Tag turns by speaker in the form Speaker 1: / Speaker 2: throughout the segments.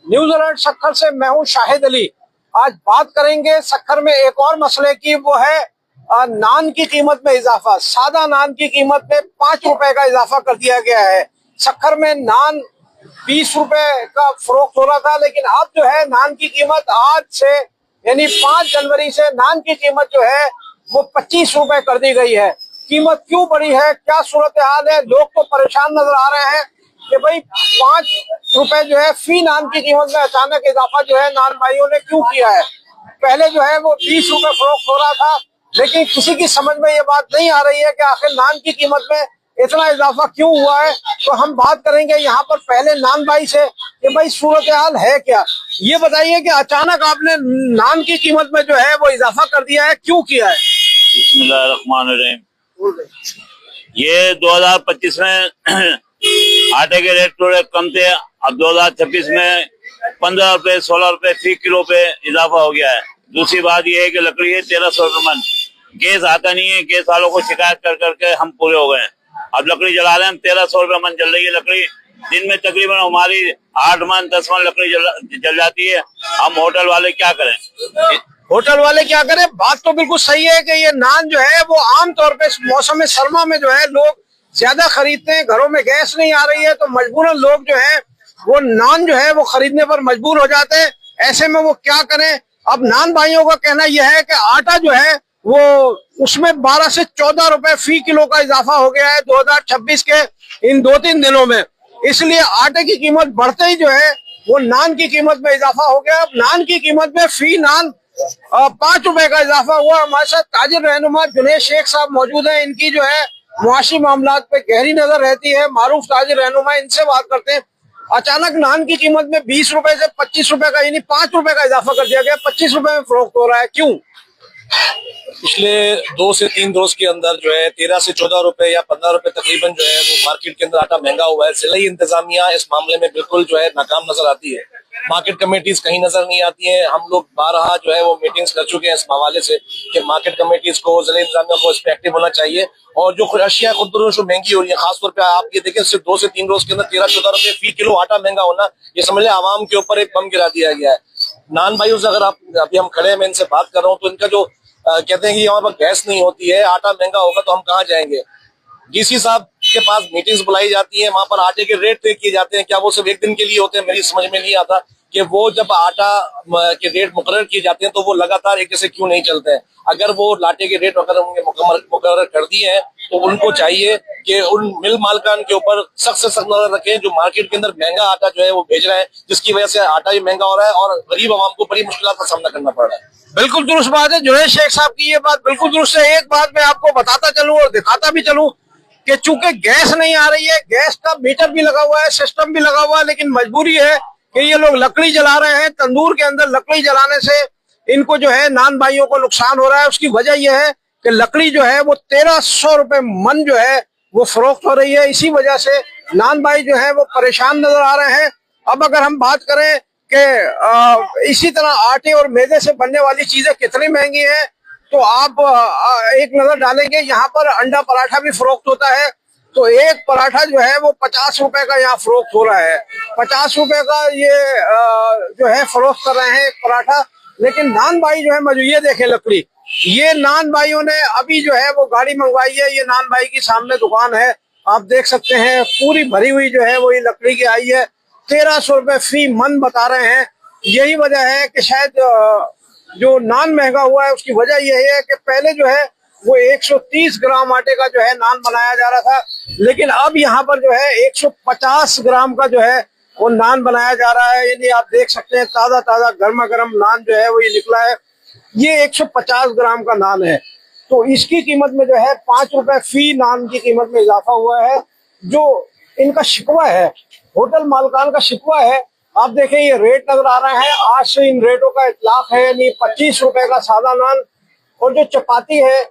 Speaker 1: News alert Sukkur से मैं हूं शाहिद अली। आज बात करेंगे सक्खर में एक और मसले की, वो है नान की कीमत में इजाफा। सादा नान की कीमत में 5 रुपए का इजाफा कर दिया गया है। सक्खर में नान 20 रुपए का फरोख्त हो रहा था, लेकिन अब जो है नान की कीमत आज से यानी 5 जनवरी से नान की कीमत जो है वो 25 रुपए कर दी गई है। कीमत क्यों बढ़ी है, क्या सूरत हाल है? लोग तो परेशान नजर आ रहे हैं कि भाई 5 रुपए जो है फी नान की कीमत में अचानक इजाफा जो है नान भाइयों ने क्यों किया है। पहले जो है वो 20 रुपए फरोख्त हो रहा था, लेकिन किसी की समझ में ये बात नहीं आ रही है कि आखिर नान की कीमत में इतना इजाफा क्यों हुआ है। तो हम बात करेंगे यहाँ पर पहले नान भाई से कि भाई सूरत हाल है क्या। ये बताइए कि अचानक आपने नान की कीमत में जो है वो इजाफा कर दिया है, क्यों किया है?
Speaker 2: बिस्मिल्लाहिर्रहमानिर्रहीम। ये 2025 में आटे के रेट थोड़े कम थे, अब 2026 में 15 रुपए 16 रुपए फी किलो पे इजाफा हो गया है। दूसरी बात ये है कि लकड़ी है 1300 रुपए मन, गैस आता नहीं है। गैस वालों को शिकायत कर करके हम पूरे हो गए हैं। अब लकड़ी जला रहे हैं हम, 1300 रुपए मन जल रही है लकड़ी। दिन में तकरीबन हमारी 8 मन 10 मन लकड़ी जल जाती है। हम होटल वाले क्या करें?
Speaker 1: होटल वाले क्या करें? बात तो बिल्कुल सही है कि ये नान जो है वो आमतौर पे मौसम सरमा में जो है लोग ज्यादा खरीदते हैं। घरों में गैस नहीं आ रही है तो मजबूरन लोग जो है वो नान जो है वो खरीदने पर मजबूर हो जाते हैं। ऐसे में वो क्या करें? अब नान भाइयों का कहना यह है कि आटा जो है वो उसमें 12 से 14 रुपए फी किलो का इजाफा हो गया है 2026 के इन 2-3 दिनों में। इसलिए आटे की कीमत बढ़ते ही जो है वो नान की कीमत में इजाफा हो गया। अब नान की कीमत में फी नान 5 रुपए का इजाफा हुआ। हमारे साथ ताजिर रहनुमा जुनैद शेख साहब मौजूद है। इनकी जो है मुआशी मामलात पे गहरी नजर रहती है। मारूफ ताजिर रहनुमा, इनसे बात करते हैं। अचानक नान की कीमत में 20 रुपए से 25 रुपए का यानी 5 रुपए का इजाफा कर दिया गया, 25 रुपए में फरोख्त हो रहा है, क्यों?
Speaker 3: पिछले 2 से 3 रोज के अंदर जो है 13 से 14 रुपए या 15 रुपए तकरीबन जो है वो मार्केट के अंदर आटा महंगा हुआ है। जिला इंतजामिया इस मामले में बिल्कुल जो है नाकाम नजर आती है। मार्केट कमेटीज कहीं नजर नहीं आती हैं। हम लोग बारहा जो है वो मीटिंग्स कर चुके हैं इस हवाले से कि मार्केट कमेटीज को, जिला इंतजामिया को इस पे एक्टिव होना चाहिए। और जो अशिया खुद जो महंगी हो रही है, खासतौर पे आप ये देखें सिर्फ 2 से 3 रोज के अंदर 13-14 रुपए फी किलो आटा महंगा होना, ये समझ लें आवाम के ऊपर एक बम गिरा दिया गया है। नान भाइयों से अगर आप अभी हम खड़े हैं, मैं इनसे बात कर रहा हूँ तो इनका जो कहते हैं कि यहाँ पर गैस नहीं होती है, आटा महंगा होगा तो हम कहाँ जाएंगे। डीसी साहब के पास मीटिंग्स बुलाई जाती हैं, वहां पर आटे के रेट तय किए जाते हैं। क्या वो सिर्फ एक दिन के लिए होते हैं? मेरी समझ में नहीं आता कि वो जब आटा के रेट मुकर्रर किए जाते हैं तो वो लगातार एक जैसे क्यों नहीं चलते हैं। अगर वो आटे के रेट वगैरह उनके मुकर्रर कर दिए हैं तो उनको चाहिए कि उन मिल मालकान के ऊपर सख्त से सख्त नजर रखें जो मार्केट के अंदर महंगा आटा जो है वो भेज रहे हैं, जिसकी वजह से आटा भी महंगा हो रहा है और गरीब आवाम को बड़ी मुश्किल का सामना करना पड़ रहा है।
Speaker 1: बिल्कुल दुरुस्त बात है जुनैद शेख साहब की, ये बात बिल्कुल दुरुस्त है। एक बात मैं आपको बताता चलूं और दिखाता भी चलूं कि चूंकि गैस नहीं आ रही है, गैस का मीटर भी लगा हुआ है, सिस्टम भी लगा हुआ है, लेकिन मजबूरी है कि ये लोग लकड़ी जला रहे हैं। तंदूर के अंदर लकड़ी जलाने से इनको जो है नान भाइयों को नुकसान हो रहा है। उसकी वजह यह है कि लकड़ी जो है वो 1300 रुपए मन जो है वो फरोख्त हो रही है। इसी वजह से नान भाई जो है वो परेशान नजर आ रहे हैं। अब अगर हम बात करें कि इसी तरह आटे और मैदे से बनने वाली चीजें कितनी महंगी हैं, तो आप एक नजर डालेंगे, यहाँ पर अंडा पराठा भी फरोख्त होता है। तो एक पराठा जो है वो 50 रुपए का यहाँ फरोख्त हो रहा है। 50 रुपए का ये जो है फरोख्त कर रहे हैं एक पराठा। लेकिन नान भाई जो है मजबूर, ये देखे लकड़ी, ये नान भाइयों ने अभी जो है वो गाड़ी मंगवाई है। ये नान भाई की सामने दुकान है, आप देख सकते हैं, पूरी भरी हुई जो है वो ये लकड़ी की आई है। 1300 रुपए फी मन बता रहे हैं। यही वजह है कि शायद जो नान महंगा हुआ है उसकी वजह यही है कि पहले जो है वो 130 ग्राम आटे का जो है नान बनाया जा रहा था, लेकिन अब यहाँ पर जो है 150 ग्राम का जो है वो नान बनाया जा रहा है। यानी आप देख सकते हैं ताजा ताजा गर्मा गर्म नान जो है वो ये निकला है। ये 150 ग्राम का नान है, तो इसकी कीमत में जो है 5 रुपए फी नान की कीमत में इजाफा हुआ है। जो इनका शिकवा है, होटल मालकान का शिकवा है, आप देखें ये रेट नजर आ रहे हैं। आज से इन रेटों का इतलाक है, यानी 25 रुपए का सादा नान और जो चपाती है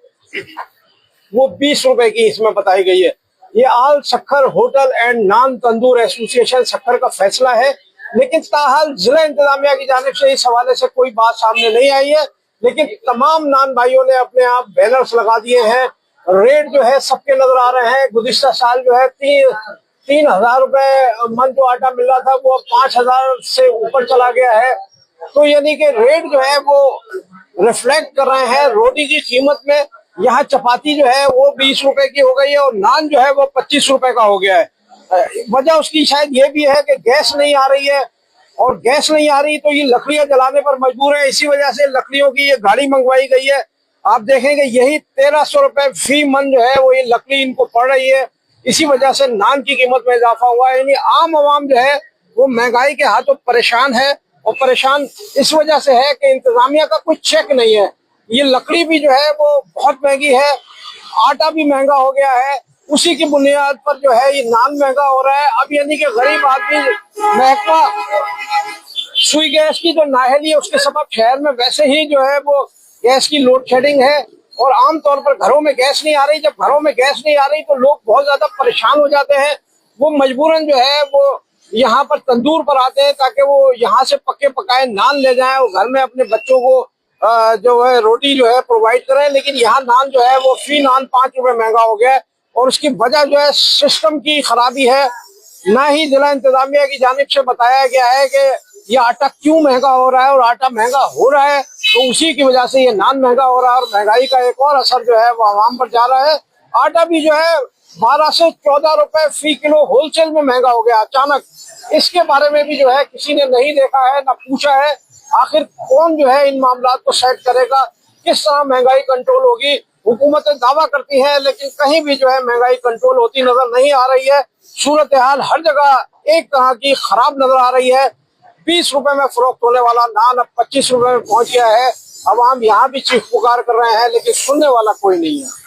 Speaker 1: वो 20 रुपए की इसमें बताई गई है। ये all Sukkur hotel and naan tandoor association Sukkur का फैसला है, लेकिन ताहाल जिला इंतजामिया की जानिब से इस हवाले से कोई बात सामने नहीं आई है। लेकिन तमाम नान भाइयों ने अपने आप बैनर्स लगा दिए हैं। रेट जो है सबके नजर आ रहे हैं। गुज़िश्ता साल जो है 3,000 रुपए मन जो आटा मिल रहा था वो 5,000 से ऊपर चला गया है। तो यानी कि रेट जो है वो रिफ्लेक्ट कर रहे हैं रोटी की कीमत में। यहाँ चपाती जो है वो 20 रुपए की हो गई है और नान जो है वो 25 रुपए का हो गया है। वजह उसकी शायद ये भी है कि गैस नहीं आ रही है, और गैस नहीं आ रही तो ये लकड़ियां जलाने पर मजबूर है। इसी वजह से लकड़ियों की ये गाड़ी मंगवाई गई है। आप देखेंगे यही 1300 रुपए फी मन जो है वो ये लकड़ी इनको पड़ रही है। इसी वजह से नान की कीमत में इजाफा हुआ है। यानी आम आवाम जो है वो महंगाई के हाथों परेशान है, और परेशान इस वजह से है कि इंतजामिया का कोई चेक नहीं है। ये लकड़ी भी जो है वो बहुत महंगी है, आटा भी महंगा हो गया है, उसी की बुनियाद पर जो है ये नान महंगा हो रहा है। अब यानी कि गरीब आदमी महकमा सुई गैस की जो नाहली है उसके सबब शहर में वैसे ही जो है वो गैस की लोड शेडिंग है, और आमतौर पर घरों में गैस नहीं आ रही। जब घरों में गैस नहीं आ रही तो लोग बहुत ज्यादा परेशान हो जाते हैं। वो मजबूरन जो है वो यहाँ पर तंदूर पर आते हैं ताकि वो यहाँ से पक्के पकाए नान ले जाएं और घर में अपने बच्चों को जो है रोटी जो है प्रोवाइड करें। लेकिन यहाँ नान जो है वो फी नान 5 रुपए महंगा हो गया है, और उसकी वजह जो है सिस्टम की खराबी है। ना ही जिला इंतजामिया की जानिब से बताया गया है कि ये आटा क्यों महंगा हो रहा है, और आटा महंगा हो रहा है तो उसी की वजह से ये नान महंगा हो रहा है। और महंगाई का एक और असर जो है वो आवाम पर जा रहा है। आटा भी जो है 12 से 14 रुपए फी किलो होलसेल में महंगा हो गया अचानक। इसके बारे में भी जो है किसी ने नहीं देखा है, ना पूछा है। आखिर कौन जो है इन मामलात को सेट करेगा, किस तरह महंगाई कंट्रोल होगी। हुकूमतें दावा करती है लेकिन कहीं भी जो है महंगाई कंट्रोल होती नजर नहीं आ रही है। सूरत हाल हर जगह एक तरह की खराब नजर आ रही है। 20 रुपए में फरोख्त होने वाला नान अब 25 रुपए में पहुंच गया है। अब हम यहाँ भी चीख पुकार कर रहे हैं लेकिन सुनने वाला कोई नहीं है।